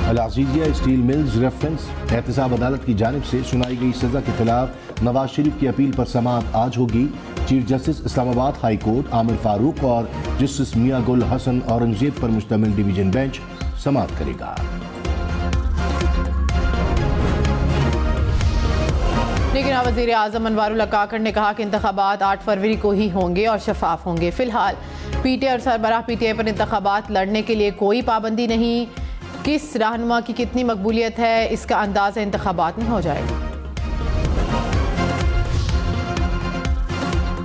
Al-Azizia steel mills reference एहतसाब अदालत की जानिब से सुनाई गई सजा के खिलाफ नवाज शरीफ की अपील पर समाअत आज होगी। Chief justice Islamabad high court Aamir Farooq और जस्टिस मियां गुल हसन औरंगजेब पर मुश्तमिल डिवीजन बेंच समाअत करेगा। लेकिन वज़ीर आज़म अनवारुल हक काकड़ ने कहा कि इंतखाबात 8 फरवरी को ही होंगे और शफाफ होंगे। फिलहाल पीटीआई और सरबराह पीटीआई पर इंतखाबात लड़ने के लिए कोई पाबंदी नहीं। किस रहनुमा की कितनी मकबूलियत है इसका अंदाज़ा इंतखाबात में हो जाएगा।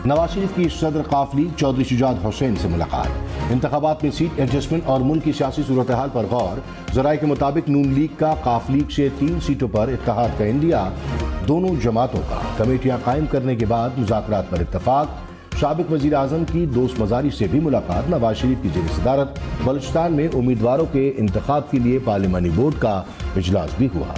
नवाज शरीफ की सदर काफली चौधरी शुजात हुसैन से मुलाकात। इंतखाबात में सीट एडजस्टमेंट और मुल्क की सियासी सूरत हाल पर गौर। ज़राए के मुताबिक नून लीग का काफली से 3 सीटों पर इत्तेहाद का इंडिया। दोनों जमातों का कमेटियां कायम करने के बाद मुज़ाकरात पर इत्तफाक। साबिक वज़ीर आज़म की दोस्त मज़ारी से भी मुलाकात। नवाज शरीफ की ज़ेर सदारत बलूचिस्तान में उम्मीदवारों के इंतखाब के लिए पार्लिमानी बोर्ड का इजलास भी हुआ।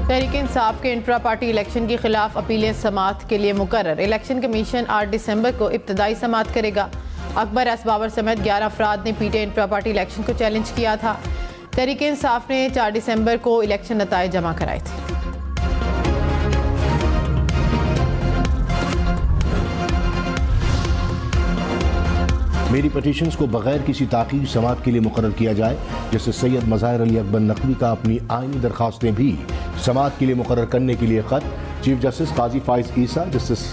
तहरीक इंसाफ के इंट्रा पार्टी इलेक्शन के खिलाफ अपीलें समाअत के लिए मुकर्रर। इलेक्शन कमीशन 8 दिसंबर को इब्तदाई समाअत करेगा। अकबर एस बाबर समेत 11 अफराद ने पीटीआई इंट्रा पार्टी इलेक्शन को चैलेंज किया था। तहरीक इंसाफ ने 4 दिसंबर को इलेक्शन नताइज जमा कराए थे। मेरी पटिशन्स को बगैर किसी ताक़ीद समाअत के लिए मुकर्रर किया जाए। जस्टिस सैयद मज़ाहिर अली अकबर नकवी का अपनी आइनी दरख्वास्तें भी समाअत के लिए मुकर्रर करने के लिए खत। चीफ जस्टिस काजी फाइज ईसा, जस्टिस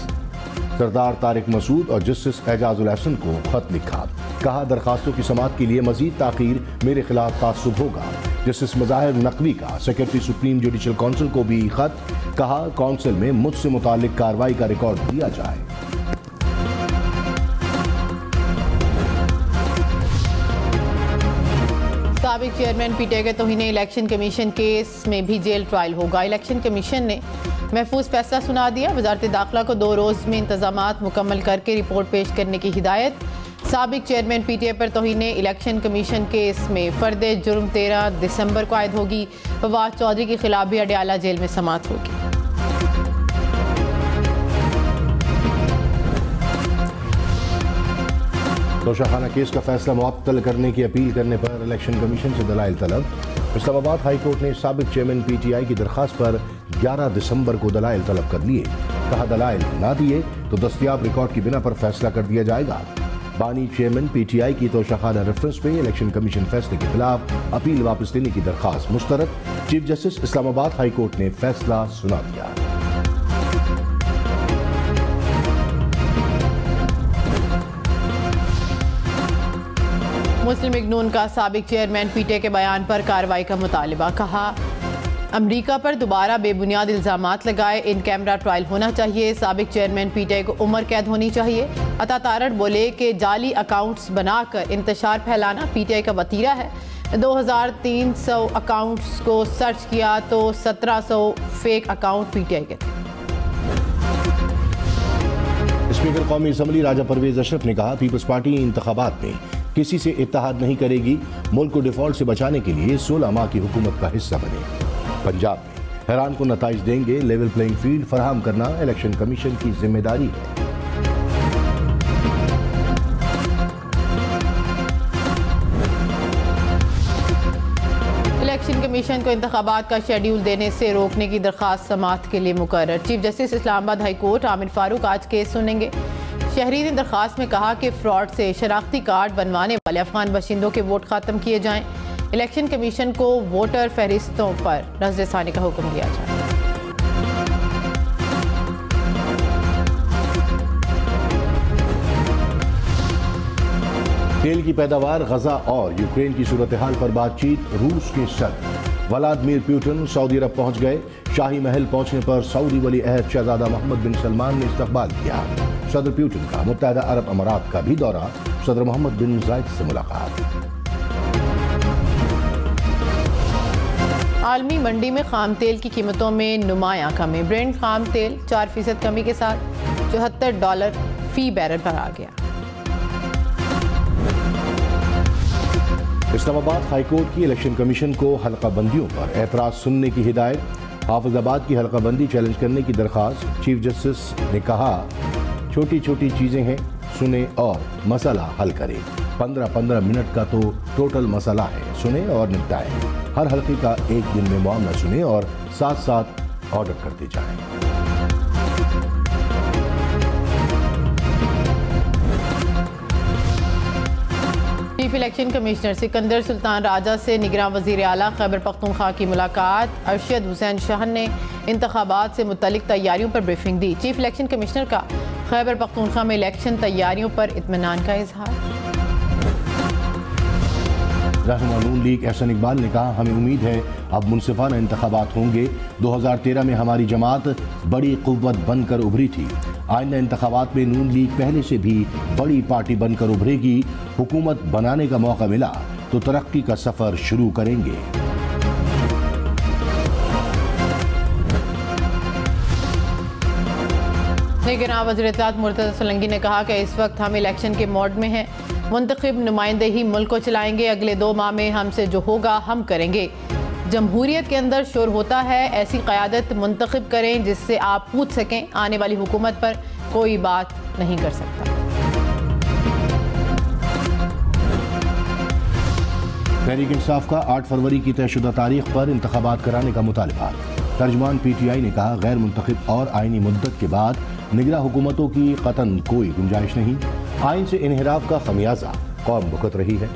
सरदार तारिक मसूद और जस्टिस एजाजुल हसन को खत लिखा। कहा दरखास्तों की समाअत के लिए मजीद ताख़ीर मेरे खिलाफ तासुब होगा। जस्टिस मज़ाहिर नकवी का सेक्रेटरी सुप्रीम जुडिशल काउंसिल को भी खत। कहा काउंसिल में मुझसे मुताल्लिक कार्रवाई का रिकॉर्ड दिया जाए। साबिक चेयरमैन पीटीआई के तौहीन इलेक्शन कमीशन केस में भी जेल ट्रायल होगा। इलेक्शन कमीशन ने महफूज फैसला सुना दिया। वजारत दाखिला को 2 रोज़ में इंतजामात मुकम्मल करके रिपोर्ट पेश करने की हिदायत। साबिक चेयरमैन पीटीआई पर तौहीन इलेक्शन कमीशन केस में फर्द जुर्म 13 दिसंबर को आयद होगी। फवाद चौधरी के खिलाफ भी अडयाला जेल में समाअत होगी। तोशाखाना केस का फैसला मुअत्तल करने की अपील करने पर इलेक्शन कमीशन से दलाइल तलब। इस्लामाबाद हाई कोर्ट ने साबिक चेयरमैन पीटीआई की दरखास्त पर 11 दिसंबर को दलाइल तलब कर लिए। कहा दलाइल ना दिए तो दस्तयाब रिकॉर्ड की बिना पर फैसला कर दिया जाएगा। बानी चेयरमैन पीटीआई की तोशाखाना रेफरेंस पे इलेक्शन कमीशन फैसले के खिलाफ अपील वापस लेने की दरखास्त मुस्तरद। Chief justice Islamabad high court ने फैसला सुना दिया। मुस्लिम लीग नून का साबिक चेयरमैन पीटीआई के बयान पर कार्रवाई का मुतालिबा। कहा अमरीका पर दोबारा बेबुनियाद इल्जामात लगाए। इन कैमरा ट्रायल होना चाहिए। साबिक चेयरमैन पीटीआई को उम्र कैद होनी चाहिए। अता तारड़ बोले कि जाली अकाउंट्स बनाकर इंतशार फैलाना पीटीआई का वतीरा है। 2300 अकाउंट्स को सर्च किया तो 1700 फेक अकाउंट पीटीआई के थे। स्पीकर कौमी असम्बली राजा परवेज अशरफ ने कहा पीपल्स पार्टी इंतखाबात में किसी से इत्तेहाद नहीं करेगी। मुल्क को डिफॉल्ट से बचाने के लिए 16 माह की हुकूमत का हिस्सा बने। पंजाब में हैरान को नताइज देंगे। लेवल प्लेइंग फील्ड फराहम करना इलेक्शन कमीशन की जिम्मेदारी है। इलेक्शन कमीशन को इंतखाबात का शेड्यूल देने से रोकने की दरखास्त समाअत के लिए मुकर्रर। Chief justice Islamabad high court Aamir Farooq आज केस सुनेंगे। शहरी ने दरखास्त में कहा कि फ्रॉड से शनाख्ती कार्ड बनवाने वाले अफगान बाशिंदों के वोट खत्म किए जाएं। इलेक्शन कमीशन को वोटर फहरिस्तों पर नजरसानी का हुक्म दिया जाए। तेल की पैदावार, गजा और यूक्रेन की सूरत हाल पर बातचीत। रूस के सदर व्लादिमीर पुतिन सऊदी अरब पहुंच गए। शाही महल पहुंचने पर सऊदी वली अहद शहजादा मोहम्मद बिन सलमान ने इस्तकबाल किया। सदर पुतिन का मुत्तहदा अरब अमारात का भी दौरा। सदर मोहम्मद बिन जायद से मुलाकात। आलमी मंडी में खाम तेल की कीमतों में नुमायां कमी। ब्रेंट खाम तेल 4% कमी के साथ $74 फी बैरल पर आ गया। इस्लामाबाद हाई कोर्ट की इलेक्शन कमीशन को हल्का बंदियों पर एतराज सुनने की हिदायत। हाफिजाबाद की हल्का बंदी चैलेंज करने की दरखास्त। चीफ जस्टिस ने कहा छोटी छोटी चीजें हैं, सुने और मसला हल करें। 15-15 मिनट का तो टोटल मसला है, सुने और निपटाएं। हर हल्के का एक दिन में मामला सुने और साथ साथ ऑर्डर करते जाएं। Chief election commissioner Sikandar Sultan Raja से निगरान वज़ीर आला खैबर पख्तूनख्वा की मुलाकात। अरशद हुसैन शाह ने इंतखाबात से मुतल्लिक तैयारियों पर ब्रीफिंग दी। चीफ इलेक्शन कमिश्नर का खैबर पख्तूनख्वा में इलेक्शन तैयारियों पर इत्मीनान का इजहार। रहनुमा नून लीग एहसन इकबाल ने कहा, हमें उम्मीद है अब मुनसिफाना इंतखाबात होंगे। 2013 में हमारी जमात बड़ी कुव्वत बनकर उभरी थी। आइंदा इंतखाबात में नून लीग पहले से भी बड़ी पार्टी बनकर उभरेगी। हुकूमत बनाने का मौका मिला तो तरक्की का सफर शुरू करेंगे। निगरान वज़ीर इत्तलात मुर्तज़ा सोलंकी ने कहा कि इस वक्त हम इलेक्शन के मोड में हैं। मुंतखब नुमाइंदे ही मुल्क को चलाएंगे। अगले 2 माह में हमसे जो होगा हम करेंगे। जमहूरियत के अंदर शोर होता है, ऐसी क़यादत मुंतखब करें जिससे आप पूछ सकें आने वाली हुकूमत पर कोई बात नहीं कर सकता। तहरीक इंसाफ का 8 फरवरी की तयशुदा तारीख पर इंतखाबात कराने का मुतालबा। तर्जुमान PTI ने कहा, गैर मुंतखब और आइनी मुद्दत के बाद निगरां हुकूमतों की कतन कोई गुंजाइश नहीं। आइन से इन्हिराफ का खमियाजा कौम भुगत रही है।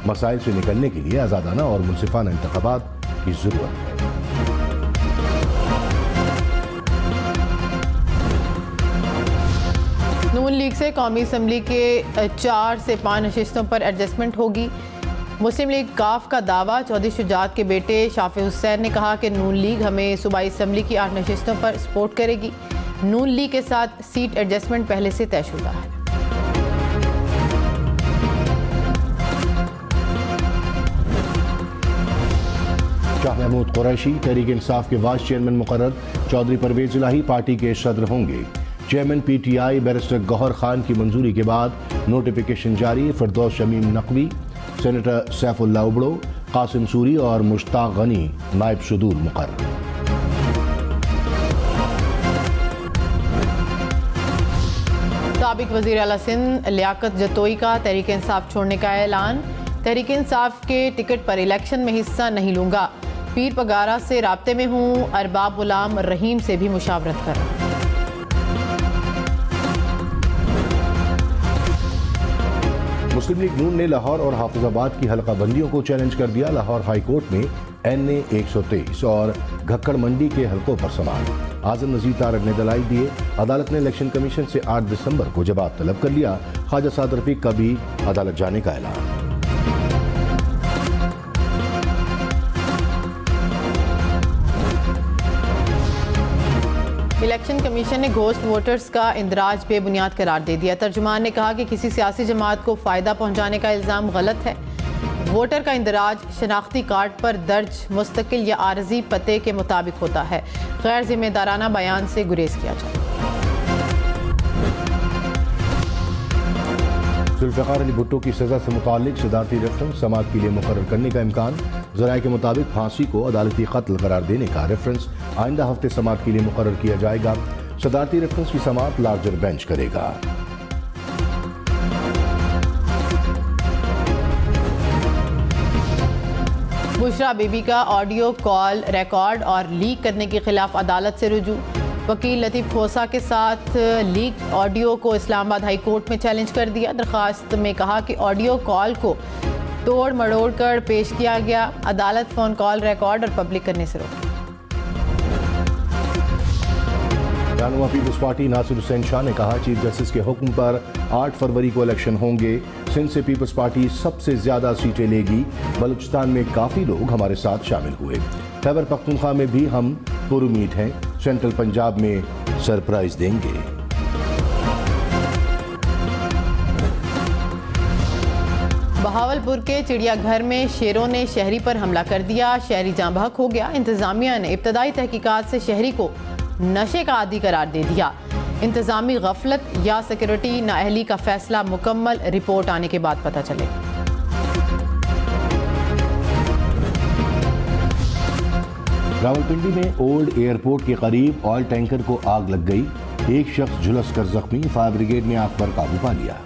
मसाइल से निकलने के लिए आज़ादाना और मुनसिफाना इंतखाबात की जरूरत है। नून लीग से कौमी असम्बली के 4 से 5 नशिस्तों पर एडजस्टमेंट होगी। मुस्लिम लीग काफ का दावा। चौधरी शुजात के बेटे शाफी हुसैन ने कहा कि नून लीग हमें सूबाई असम्बली की 8 नशिस्तों पर सपोर्ट करेगी। नून लीग के साथ सीट एडजस्टमेंट पहले से तयशुदा है। शाह महमूद कुरैशी तहरीक इंसाफ के वाइस चेयरमैन मुकर्रर। चौधरी परवेज इलाही पार्टी के सदर होंगे। Chairman PTI barrister Gohar Khan की मंजूरी के बाद नोटिफिकेशन जारी। फिरदौस शमीम नकवी, सेनेटर सैफुल्लाह उबड़ो, कासिम सूरी और मुश्ताक गनी नायब सदूर मुकर्रर। साबिक वज़ीर आला सिंध लियाकत जतोई का तहरीक इंसाफ छोड़ने का ऐलान। तहरीक इंसाफ के टिकट पर इलेक्शन में हिस्सा नहीं लूंगा। पीर पगारा से राब्ते में हूँ। अरबाब गुलाम रहीम से भी मुशावरत कर रहा हूँ। मुस्लिम लीग नून ने लाहौर और हाफिजाबाद की हल्का बंदियों को चैलेंज कर दिया। लाहौर हाई कोर्ट में NA 123 और घक्कड़ मंडी के हल्कों पर सवाल। आजम नजीर तारक ने दलाइल दिए। अदालत ने इलेक्शन कमीशन से 8 दिसंबर को जवाब तलब कर लिया। ख्वाजा साद रफीक का भी अदालत जाने का ऐलान। इलेक्शन कमीशन ने घोस्ट वोटर्स का इंदराज बेबुनियाद करार दे दिया। तर्जुमान ने कहा कि किसी सियासी जमात को फ़ायदा पहुंचाने का इल्ज़ाम गलत है। वोटर का इंदराज शनाख्ती कार्ड पर दर्ज मुस्तकिल या आरजी पते के मुताबिक होता है। गैर जिम्मेदाराना बयान से गुरेज किया जाए। जुल्फ़िकार अली भुट्टो की सज़ा से मुताल्लिक सदारती रेफरेंस समाअत के लिए मुकर्रर करने का इम्कान। ज़राए के मुताबिक फांसी को अदालती कत्ल करार देने का रेफरेंस आइंदा हफ्ते समाअत के लिए मुकर्रर किया जाएगा। सदारती रेफरेंस की समाअत लार्जर बेंच करेगा। बुशरा बीबी का ऑडियो कॉल रिकॉर्ड और लीक करने के खिलाफ अदालत से रुजू। वकील लतीफ़ खोसा के साथ लीक ऑडियो को इस्लामाबाद हाई कोर्ट में चैलेंज कर दिया। दरख्वास्त में कहा कि ऑडियो कॉल को तोड़ मड़ोड़ कर पेश किया गया। अदालत फ़ोन कॉल रिकॉर्ड और पब्लिक करने से रोकी। रहनुमा पीपल्स पार्टी नासिर हुसैन शाह ने कहा, चीफ जस्टिस के हुक्म पर 8 फरवरी को इलेक्शन होंगे। सिंध से पीपल्स पार्टी सबसे ज्यादा सीटें लेगी। बलूचिस्तान में काफी लोग हमारे साथ शामिल हुए। खैबर पख्तूनख्वा में भी हम पुरुमीद हैं। सेंट्रल पंजाब में सरप्राइज देंगे। बहावलपुर के चिड़ियाघर में शेरों ने शहरी पर हमला कर दिया। शहरी जाँ बहक हो गया। इंतजामिया ने इब्तदाई तहकीकात से शहरी को नशे का आदी करार दे दिया। इंतजामी गफलत या सिक्योरिटी नाअहली का फैसला मुकम्मल रिपोर्ट आने के बाद पता चले। रावलपिंडी में ओल्ड एयरपोर्ट के करीब ऑयल टैंकर को आग लग गई। एक शख्स झुलस कर जख्मी, फायर ब्रिगेड ने आग पर काबू पा लिया।